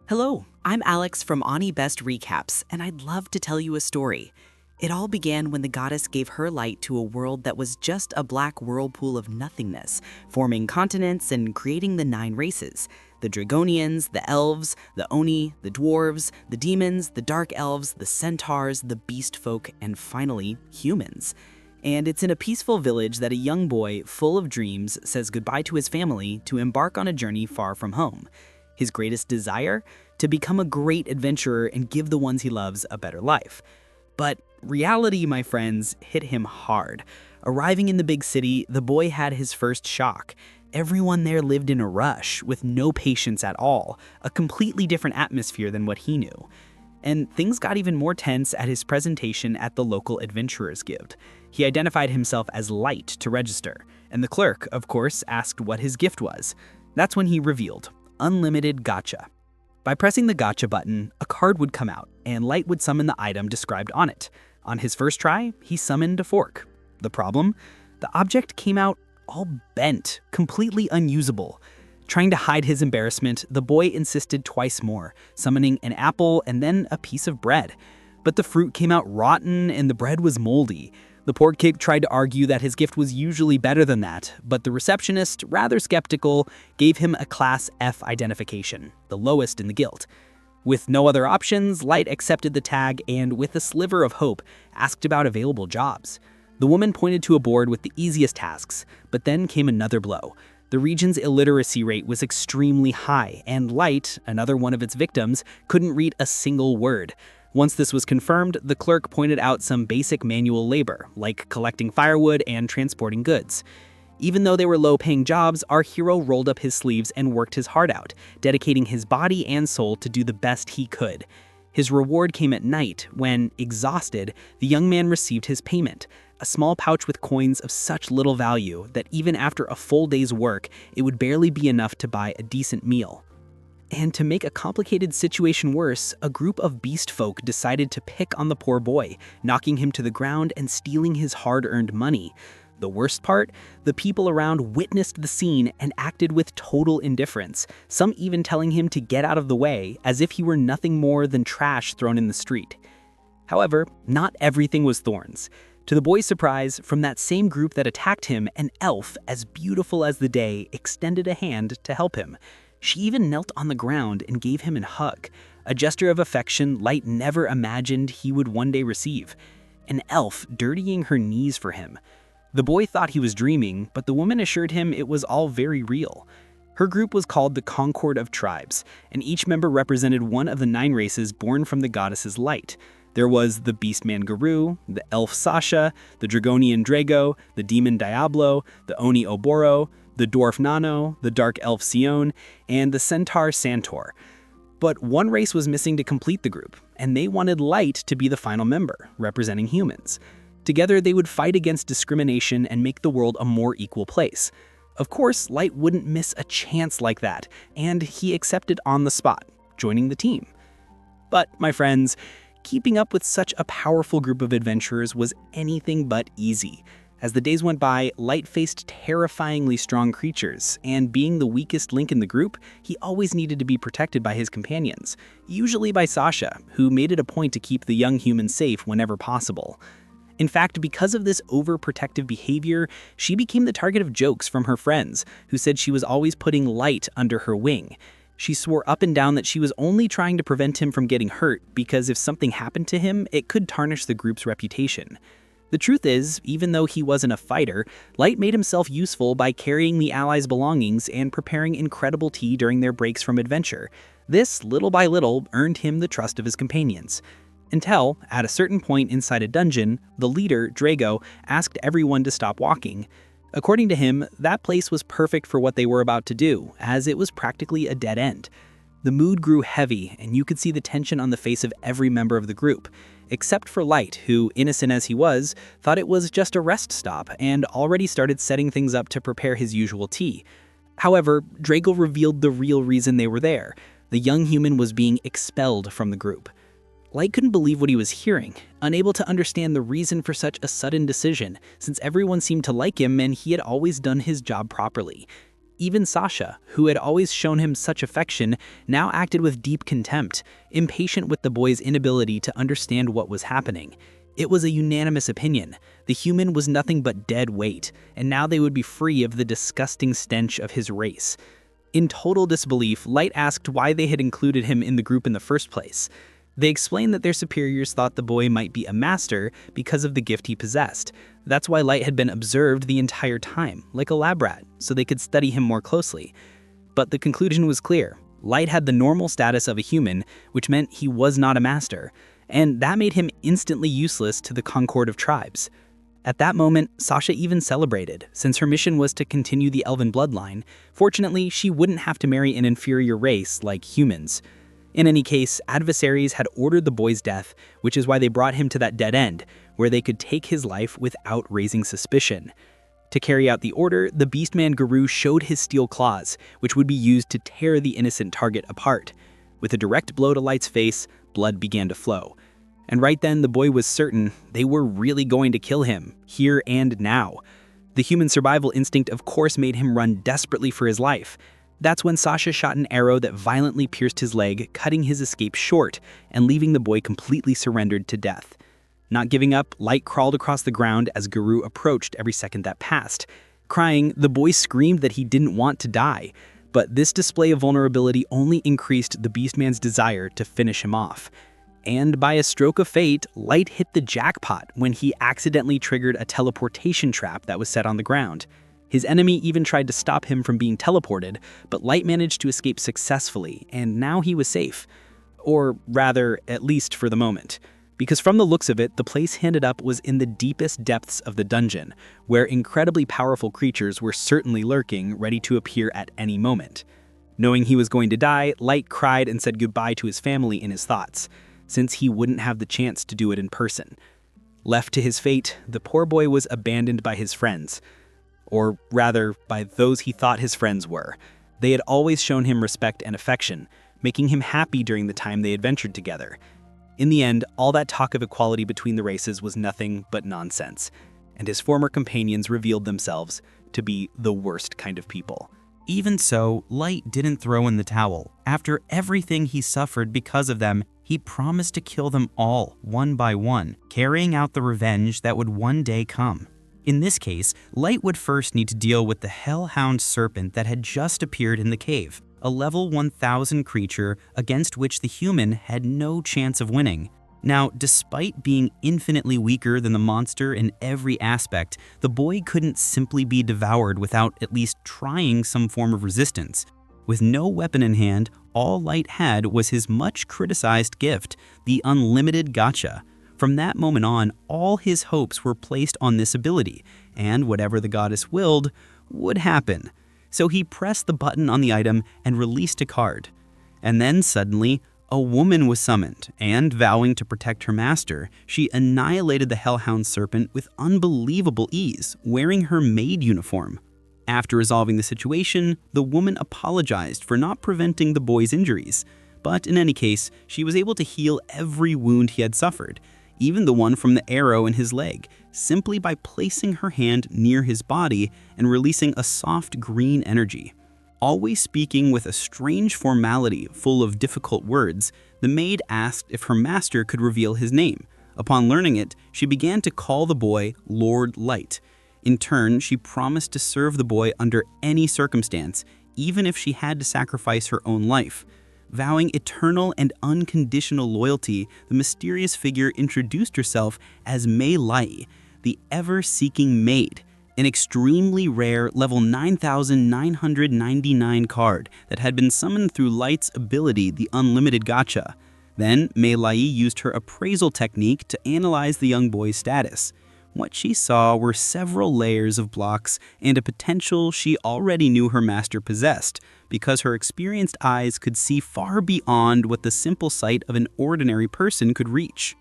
Hello, I'm Alex from Ani Best Recaps, and I'd love to tell you a story. It all began when the goddess gave her light to a world that was just a black whirlpool of nothingness, forming continents and creating the 9 races. The Dragonians, the Elves, the Oni, the Dwarves, the Demons, the Dark Elves, the Centaurs, the Beast Folk, and finally, humans. And it's in a peaceful village that a young boy, full of dreams, says goodbye to his family to embark on a journey far from home. His greatest desire? To become a great adventurer and give the ones he loves a better life. But reality, my friends, hit him hard. Arriving in the big city, the boy had his first shock. Everyone there lived in a rush, with no patience at all, a completely different atmosphere than what he knew. And things got even more tense at his presentation at the local Adventurers Guild. He identified himself as Light to register, and the clerk, of course, asked what his gift was. That's when he revealed unlimited gacha. By pressing the gacha button, a card would come out, and Light would summon the item described on it. On his first try, he summoned a fork. The problem? The object came out all bent, completely unusable. Trying to hide his embarrassment, the boy insisted twice more, summoning an apple and then a piece of bread. But the fruit came out rotten and the bread was moldy. The poor kid tried to argue that his gift was usually better than that, but the receptionist, rather skeptical, gave him a Class F identification, the lowest in the guild. With no other options, Light accepted the tag and, with a sliver of hope, asked about available jobs. The woman pointed to a board with the easiest tasks, but then came another blow. The region's illiteracy rate was extremely high, and Light, another one of its victims, couldn't read a single word. Once this was confirmed, the clerk pointed out some basic manual labor, like collecting firewood and transporting goods. Even though they were low-paying jobs, our hero rolled up his sleeves and worked his heart out, dedicating his body and soul to do the best he could. His reward came at night, when, exhausted, the young man received his payment, a small pouch with coins of such little value that even after a full day's work, it would barely be enough to buy a decent meal. And to make a complicated situation worse, a group of beast folk decided to pick on the poor boy, knocking him to the ground and stealing his hard-earned money. The worst part? The people around witnessed the scene and acted with total indifference, some even telling him to get out of the way, as if he were nothing more than trash thrown in the street. However, not everything was thorns. To the boy's surprise, from that same group that attacked him, an elf, as beautiful as the day, extended a hand to help him. She even knelt on the ground and gave him a hug, a gesture of affection Light never imagined he would one day receive. An elf dirtying her knees for him. The boy thought he was dreaming, but the woman assured him it was all very real. Her group was called the Concord of Tribes, and each member represented one of the 9 races born from the goddess's light. There was the Beastman Guru, the Elf Sasha, the Dragonian Drago, the Demon Diablo, the Oni Oboro, the Dwarf Nano, the Dark Elf Sion, and the Centaur Santor. But one race was missing to complete the group, and they wanted Light to be the final member, representing humans. Together, they would fight against discrimination and make the world a more equal place. Of course, Light wouldn't miss a chance like that, and he accepted on the spot, joining the team. But, my friends, keeping up with such a powerful group of adventurers was anything but easy. As the days went by, Light faced terrifyingly strong creatures, and being the weakest link in the group, he always needed to be protected by his companions, usually by Sasha, who made it a point to keep the young human safe whenever possible. In fact, because of this overprotective behavior, she became the target of jokes from her friends, who said she was always putting Light under her wing. She swore up and down that she was only trying to prevent him from getting hurt because if something happened to him, it could tarnish the group's reputation. The truth is, even though he wasn't a fighter, Light made himself useful by carrying the allies' belongings and preparing incredible tea during their breaks from adventure. This, little by little, earned him the trust of his companions. Until, at a certain point inside a dungeon, the leader, Drago, asked everyone to stop walking. According to him, that place was perfect for what they were about to do, as it was practically a dead end. The mood grew heavy, and you could see the tension on the face of every member of the group, except for Light, who, innocent as he was, thought it was just a rest stop and already started setting things up to prepare his usual tea. However, Drago revealed the real reason they were there. The young human was being expelled from the group. Light couldn't believe what he was hearing, unable to understand the reason for such a sudden decision, since everyone seemed to like him and he had always done his job properly. Even Sasha, who had always shown him such affection, now acted with deep contempt, impatient with the boy's inability to understand what was happening. It was a unanimous opinion. The human was nothing but dead weight, and now they would be free of the disgusting stench of his race. In total disbelief, Light asked why they had included him in the group in the first place. They explained that their superiors thought the boy might be a master because of the gift he possessed. That's why Light had been observed the entire time, like a lab rat, so they could study him more closely. But the conclusion was clear. Light had the normal status of a human, which meant he was not a master, and that made him instantly useless to the Concord of tribes. At that moment, Sasha even celebrated, since her mission was to continue the elven bloodline. Fortunately, she wouldn't have to marry an inferior race like humans. In any case, adversaries had ordered the boy's death, which is why they brought him to that dead end, where they could take his life without raising suspicion. To carry out the order, the Beastman Guru showed his steel claws, which would be used to tear the innocent target apart. With a direct blow to Light's face, blood began to flow. And right then, the boy was certain they were really going to kill him, here and now. The human survival instinct of course made him run desperately for his life. That's when Sasha shot an arrow that violently pierced his leg, cutting his escape short and leaving the boy completely surrendered to death. Not giving up, Light crawled across the ground as Guru approached every second that passed. Crying, the boy screamed that he didn't want to die. But this display of vulnerability only increased the Beastman's desire to finish him off. And by a stroke of fate, Light hit the jackpot when he accidentally triggered a teleportation trap that was set on the ground. His enemy even tried to stop him from being teleported, but Light managed to escape successfully, and now he was safe. Or rather, at least for the moment. Because from the looks of it, the place he ended up was in the deepest depths of the dungeon, where incredibly powerful creatures were certainly lurking, ready to appear at any moment. Knowing he was going to die, Light cried and said goodbye to his family in his thoughts, since he wouldn't have the chance to do it in person. Left to his fate, the poor boy was abandoned by his friends. Or rather, by those he thought his friends were. They had always shown him respect and affection, making him happy during the time they adventured together. In the end, all that talk of equality between the races was nothing but nonsense, and his former companions revealed themselves to be the worst kind of people. Even so, Light didn't throw in the towel. After everything he suffered because of them, he promised to kill them all, one by one, carrying out the revenge that would one day come. In this case, Light would first need to deal with the Hellhound Serpent that had just appeared in the cave, a level 1000 creature against which the human had no chance of winning. Now, despite being infinitely weaker than the monster in every aspect, the boy couldn't simply be devoured without at least trying some form of resistance. With no weapon in hand, all Light had was his much criticized gift, the unlimited gacha. From that moment on, all his hopes were placed on this ability, and whatever the goddess willed would happen. So he pressed the button on the item and released a card. And then suddenly, a woman was summoned, and vowing to protect her master, she annihilated the Hellhound Serpent with unbelievable ease, wearing her maid uniform. After resolving the situation, the woman apologized for not preventing the boy's injuries. But in any case, she was able to heal every wound he had suffered, even the one from the arrow in his leg, simply by placing her hand near his body and releasing a soft green energy. Always speaking with a strange formality full of difficult words, the maid asked if her master could reveal his name. Upon learning it, she began to call the boy Lord Light. In turn, she promised to serve the boy under any circumstance, even if she had to sacrifice her own life. Vowing eternal and unconditional loyalty, the mysterious figure introduced herself as Mei Lai, the ever-seeking maid, an extremely rare level 9999 card that had been summoned through Light's ability, the Unlimited Gacha. Then, Mei Lai used her appraisal technique to analyze the young boy's status. What she saw were several layers of blocks and a potential she already knew her master possessed, because her experienced eyes could see far beyond what the simple sight of an ordinary person could reach.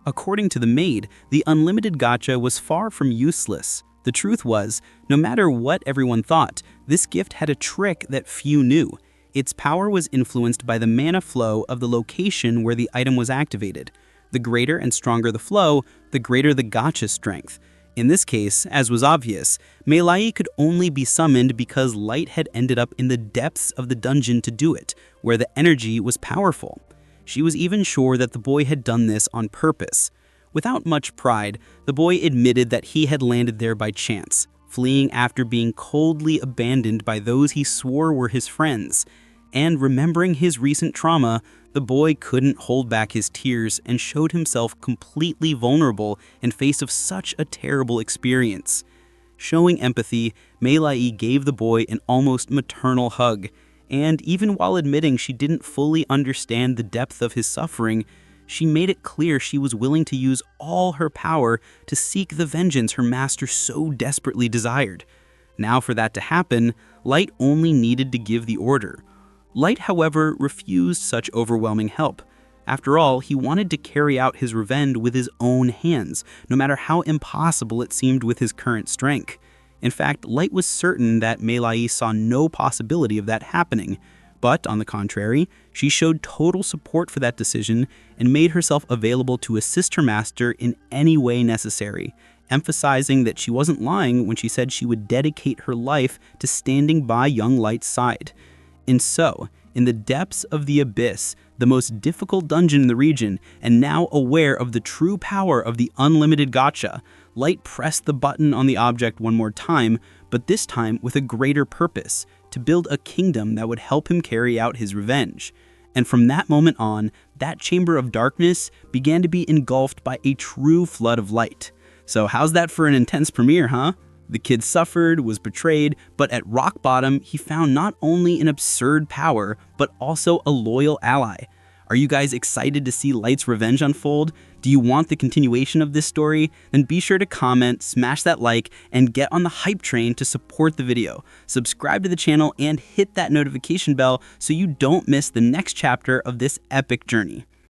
According to the maid, the Unlimited Gacha was far from useless. The truth was, no matter what everyone thought, this gift had a trick that few knew. Its power was influenced by the mana flow of the location where the item was activated. The greater and stronger the flow, the greater the gacha strength. In this case, as was obvious, Mei Lai could only be summoned because Light had ended up in the depths of the dungeon to do it, where the energy was powerful. She was even sure that the boy had done this on purpose. Without much pride, the boy admitted that he had landed there by chance, fleeing after being coldly abandoned by those he swore were his friends. And remembering his recent trauma, the boy couldn't hold back his tears and showed himself completely vulnerable in face of such a terrible experience. Showing empathy, Mei Lai gave the boy an almost maternal hug, and even while admitting she didn't fully understand the depth of his suffering, she made it clear she was willing to use all her power to seek the vengeance her master so desperately desired. Now for that to happen, Light only needed to give the order. Light, however, refused such overwhelming help. After all, he wanted to carry out his revenge with his own hands, no matter how impossible it seemed with his current strength. In fact, Light was certain that Mei Lai saw no possibility of that happening. But, on the contrary, she showed total support for that decision and made herself available to assist her master in any way necessary, emphasizing that she wasn't lying when she said she would dedicate her life to standing by young Light's side. And so, in the depths of the abyss, the most difficult dungeon in the region, and now aware of the true power of the unlimited gacha, Light pressed the button on the object one more time, but this time with a greater purpose, to build a kingdom that would help him carry out his revenge. And from that moment on, that chamber of darkness began to be engulfed by a true flood of light. So how's that for an intense premiere, huh? The kid suffered, was betrayed, but at rock bottom, he found not only an absurd power, but also a loyal ally. Are you guys excited to see Light's revenge unfold? Do you want the continuation of this story? Then be sure to comment, smash that like, and get on the hype train to support the video. Subscribe to the channel and hit that notification bell so you don't miss the next chapter of this epic journey.